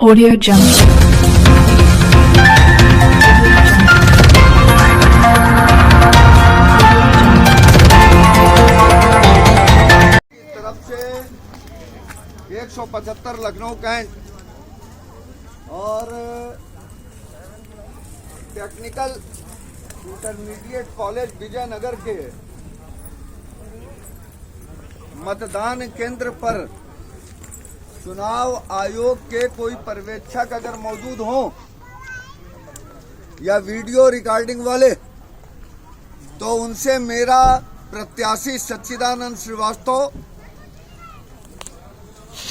Audio Jungle. तरफ से 175 Lucknow cantt और टेक्निकल इंटरमीडिएट कॉलेज विजयनगर के मतदान केंद्र पर चुनाव आयोग के कोई पर्यवेक्षक अगर मौजूद हों या वीडियो रिकॉर्डिंग वाले, तो उनसे मेरा प्रत्याशी सच्चिदानंद श्रीवास्तव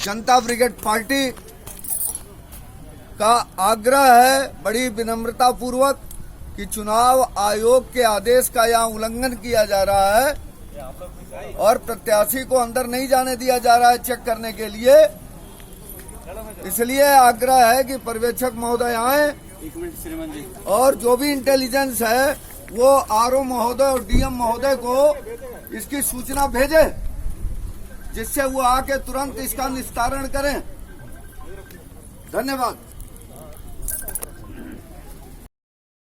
जनता ब्रिगेड पार्टी का आग्रह है बड़ी विनम्रता पूर्वक कि चुनाव आयोग के आदेश का यहाँ उल्लंघन किया जा रहा है और प्रत्याशी को अंदर नहीं जाने दिया जा रहा है चेक करने के लिए। इसलिए आग्रह है कि पर्यवेक्षक महोदय आए और जो भी इंटेलिजेंस है वो आरओ महोदय और डीएम महोदय को इसकी सूचना भेजे, जिससे वो आके तुरंत इसका निस्तारण करें। धन्यवाद।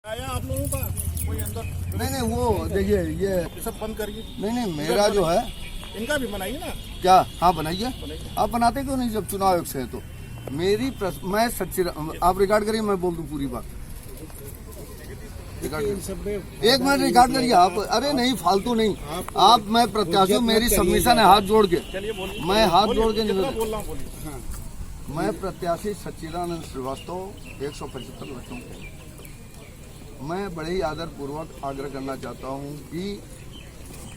आया आप लोगों का कोई अंदर? नहीं वो देखिए ये सब बंद करिए। नहीं मेरा जो है इनका भी बनाइए ना। क्या? हाँ बनाइए। आप बनाते क्यों नहीं जब चुनाव आयोग से है तो? मेरी मैं सच्ची आप रिकॉर्ड करिए, मैं बोल दूं पूरी बात। एक मिनट रिकॉर्ड करिए आप। अरे नहीं फालतू नहीं आप। मैं प्रत्याशी, मेरी सबमिशन है हाथ जोड़ के। मैं हाथ जोड़ के नहीं। मैं प्रत्याशी सच्चिदानंद श्रीवास्तव 175 लखनऊ। मैं बड़े ही आदर पूर्वक आग्रह करना चाहता हूं कि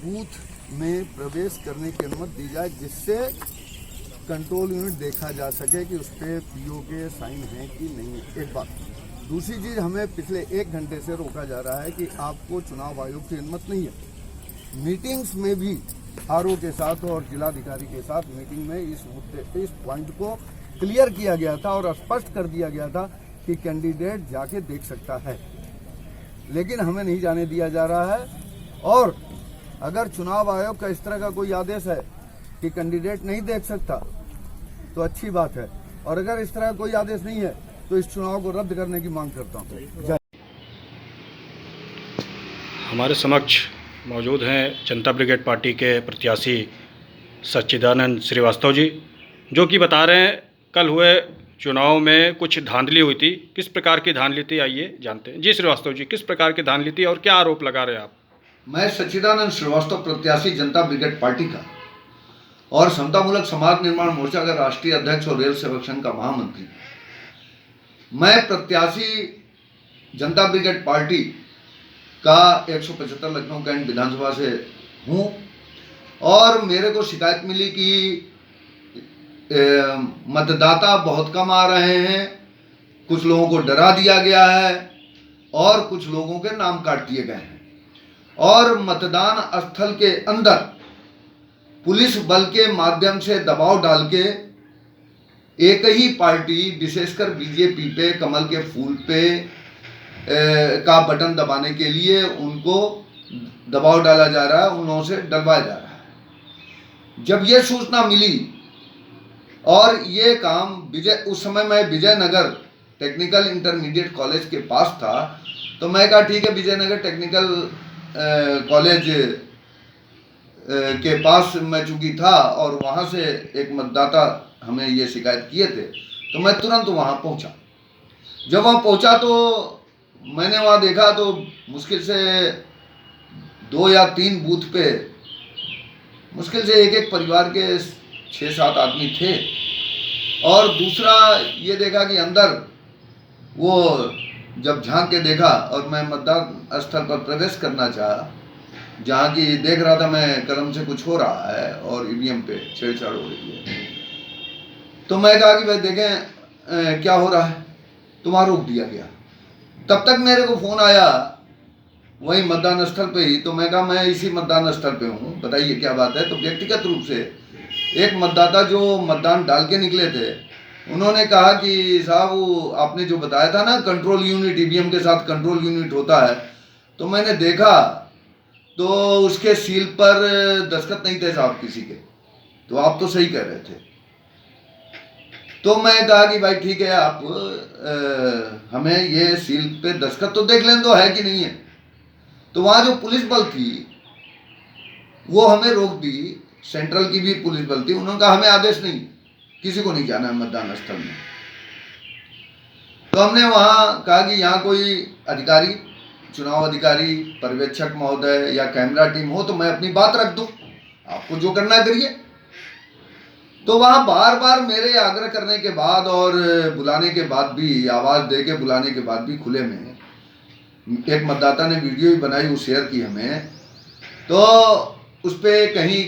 बूथ में प्रवेश करने की अनुमति दी जाए, जिससे कंट्रोल यूनिट देखा जा सके कि उस पर पीओ के साइन है कि नहीं है। एक बात। दूसरी चीज, हमें पिछले 1 घंटे से रोका जा रहा है कि आपको चुनाव आयोग की अनुमति नहीं है। मीटिंग्स में भी आरओ के साथ और जिलाधिकारी के साथ मीटिंग में इस पॉइंट को क्लियर किया गया था और स्पष्ट कर दिया गया था कि कैंडिडेट जाके देख सकता है, लेकिन हमें नहीं जाने दिया जा रहा है। और अगर चुनाव आयोग का इस तरह का कोई आदेश है कि कैंडिडेट नहीं देख सकता तो अच्छी बात है, और अगर इस तरह कोई आदेश नहीं है तो इस चुनाव को रद्द करने की मांग करता हूँ। जय। हमारे समक्ष मौजूद हैं जनता ब्रिगेड पार्टी के प्रत्याशी सच्चिदानंद श्रीवास्तव जी, जो कि बता रहे हैं कल हुए चुनाव में कुछ धांधली हुई थी। किस प्रकार की धांधली थी आइए जानते हैं। जी श्रीवास्तव जी, किस प्रकार की धांधली थी और क्या आरोप लगा रहे हैं आप? मैं सच्चिदानंद श्रीवास्तव प्रत्याशी जनता ब्रिगेड पार्टी का और समतामूलक समाज निर्माण मोर्चा का राष्ट्रीय अध्यक्ष और रेल सेवक संघ का महामंत्री। मैं प्रत्याशी जनता ब्रिगेड पार्टी का 175 लखनऊ कैंट विधानसभा से हूं, और मेरे को शिकायत मिली कि मतदाता बहुत कम आ रहे हैं, कुछ लोगों को डरा दिया गया है और कुछ लोगों के नाम काट दिए गए हैं, और मतदान स्थल के अंदर पुलिस बल के माध्यम से दबाव डाल के एक ही पार्टी, विशेषकर बीजेपी पे कमल के फूल पे का बटन दबाने के लिए उनको दबाव डाला जा रहा है, उन लोगों से डरवाया जा रहा है। जब ये सूचना मिली और ये काम उस समय मैं विजयनगर टेक्निकल इंटरमीडिएट कॉलेज के पास था, तो मैं कहा ठीक है, विजयनगर टेक्निकल कॉलेज के पास मैं चूंकि था और वहाँ से एक मतदाता हमें ये शिकायत किए थे, तो मैं तुरंत वहाँ पहुँचा। जब वहाँ पहुँचा तो मैंने वहाँ देखा तो मुश्किल से 2 या 3 बूथ पे मुश्किल से एक परिवार के 6-7 आदमी थे, और दूसरा ये देखा कि अंदर वो जब झांक के देखा और मैं मतदान स्थल पर प्रवेश करना चाहा, जहाँ की देख रहा था मैं कलम से कुछ हो रहा है और ईवीएम पे छेड़छाड़ हो रही है, तो मैं कहा कि भाई देखें क्या हो रहा है, तो वहाँ रोक दिया गया। तब तक मेरे को फ़ोन आया वही मतदान स्थल पे ही, तो मैं कहा मैं इसी मतदान स्थल पे हूँ, बताइए क्या बात है। तो व्यक्तिगत रूप से एक मतदाता जो मतदान डाल के निकले थे, उन्होंने कहा कि साहब वो आपने जो बताया था ना कंट्रोल यूनिट, ईवीएम के साथ कंट्रोल यूनिट होता है, तो मैंने देखा तो उसके सील पर दस्तखत नहीं थे साहब किसी के, तो आप तो सही कह रहे थे। तो मैं कहा कि भाई ठीक है, आप हमें ये सील पे दस्तखत तो देख लें तो है कि नहीं है। तो वहाँ जो पुलिस बल थी वो हमें रोक दी, सेंट्रल की भी पुलिस बल थी। उन्होंने कहा हमें आदेश नहीं, किसी को नहीं जाना है मतदान स्थल में। तो हमने वहाँ कहा कि यहाँ कोई अधिकारी, चुनाव अधिकारी, पर्यवेक्षक महोदय या कैमरा टीम हो तो मैं अपनी बात रख दूं, आपको जो करना है करिए। तो वहाँ बार बार मेरे आग्रह करने के बाद और बुलाने के बाद भी, आवाज़ दे के बुलाने के बाद भी खुले में, एक मतदाता ने वीडियो भी बनाई, वो शेयर की हमें, तो उस पर कहीं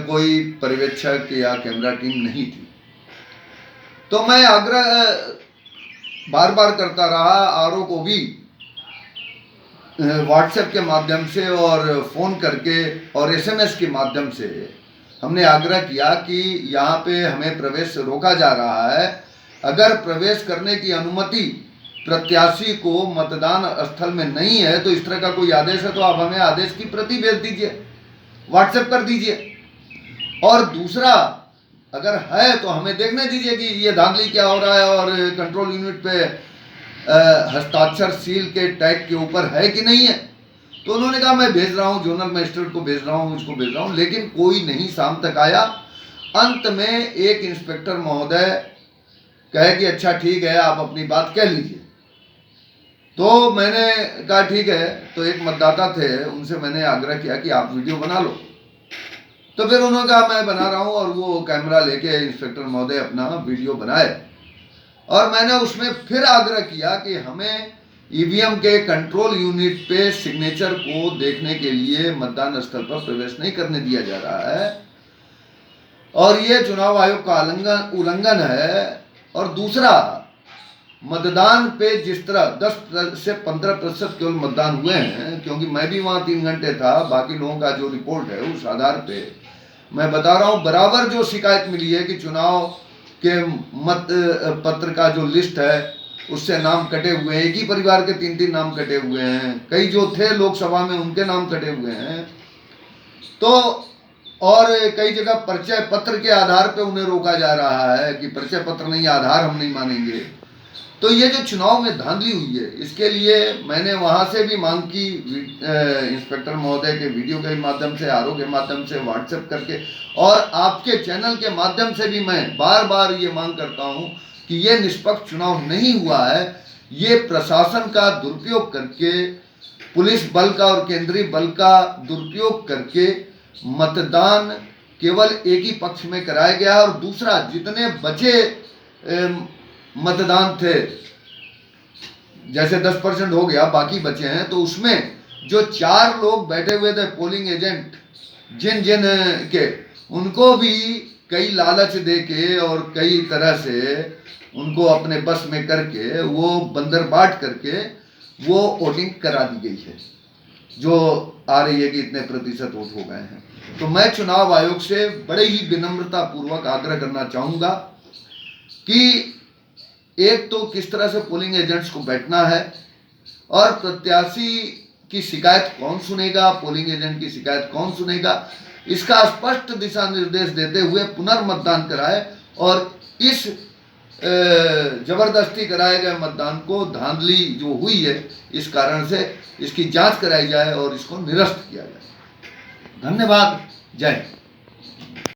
कोई पर्यवेक्षक या कैमरा टीम नहीं थी। तो मैं आग्रह बार बार करता रहा, आरओ को भी व्हाट्सएप के माध्यम से और फ़ोन करके और एसएमएस के माध्यम से हमने आग्रह किया कि यहाँ पे हमें प्रवेश से रोका जा रहा है। अगर प्रवेश करने की अनुमति प्रत्याशी को मतदान स्थल में नहीं है तो इस तरह का कोई आदेश है तो आप हमें आदेश की प्रति भेज दीजिए, व्हाट्सएप कर दीजिए। और दूसरा, अगर है तो हमें देखने दीजिए कि ये धांधली क्या हो रहा है और कंट्रोल यूनिट पे हस्ताक्षर सील के टैग के ऊपर है कि नहीं है। तो उन्होंने कहा मैं भेज रहा हूँ, जोनल मजिस्ट्रेट को भेज रहा हूँ, उसको भेज रहा हूँ, लेकिन कोई नहीं शाम तक आया। अंत में एक इंस्पेक्टर महोदय कहे कि अच्छा ठीक है, आप अपनी बात कह लीजिए। तो मैंने कहा ठीक है। तो एक मतदाता थे, उनसे मैंने आग्रह किया कि आप वीडियो बना लो। तो फिर उन्होंने कहा मैं बना रहा हूँ, और वो कैमरा लेके इंस्पेक्टर महोदय अपना वीडियो बनाए। और मैंने उसमें फिर आग्रह किया कि हमें ईवीएम के कंट्रोल यूनिट पे सिग्नेचर को देखने के लिए मतदान स्थल पर प्रवेश नहीं करने दिया जा रहा है और ये चुनाव आयोग का उल्लंघन है। और दूसरा, मतदान पे जिस तरह 10 से 15% केवल मतदान हुए हैं, क्योंकि मैं भी वहाँ 3 घंटे था, बाकी लोगों का जो रिपोर्ट है उस आधार पे मैं बता रहा हूँ, बराबर जो शिकायत मिली है कि चुनाव के मत पत्र का जो लिस्ट है उससे नाम कटे हुए हैं, एक ही परिवार के 3-3 नाम कटे हुए हैं, कई जो थे लोकसभा में उनके नाम कटे हुए हैं। तो और कई जगह परिचय पत्र के आधार पे उन्हें रोका जा रहा है कि परिचय पत्र नहीं, आधार हम नहीं मानेंगे। तो ये जो चुनाव में धांधली हुई है, इसके लिए मैंने वहाँ से भी मांग की, इंस्पेक्टर महोदय के वीडियो के माध्यम से, आरओ के माध्यम से, व्हाट्सएप करके, और आपके चैनल के माध्यम से भी मैं बार बार ये मांग करता हूँ कि ये निष्पक्ष चुनाव नहीं हुआ है। ये प्रशासन का दुरुपयोग करके, पुलिस बल का और केंद्रीय बल का दुरुपयोग करके मतदान केवल एक ही पक्ष में कराया गया। और दूसरा, जितने बचे मतदान थे, जैसे 10% हो गया, बाकी बचे हैं, तो उसमें जो 4 लोग बैठे हुए थे पोलिंग एजेंट, जिन जिन के, उनको भी कई लालच देके और कई तरह से उनको अपने बस में करके, वो बंदर बाट करके वो वोटिंग करा दी गई है, जो आ रही है कि इतने प्रतिशत वोट हो गए हैं। तो मैं चुनाव आयोग से बड़े ही विनम्रता पूर्वक आग्रह करना चाहूँगा कि एक तो किस तरह से पोलिंग एजेंट्स को बैठना है, और प्रत्याशी की शिकायत कौन सुनेगा, पोलिंग एजेंट की शिकायत कौन सुनेगा, इसका स्पष्ट दिशा निर्देश देते हुए पुनर्मतदान कराए, और इस जबरदस्ती कराए गए मतदान को, धांधली जो हुई है इस कारण से, इसकी जांच कराई जाए और इसको निरस्त किया जाए। धन्यवाद। जय हिंद।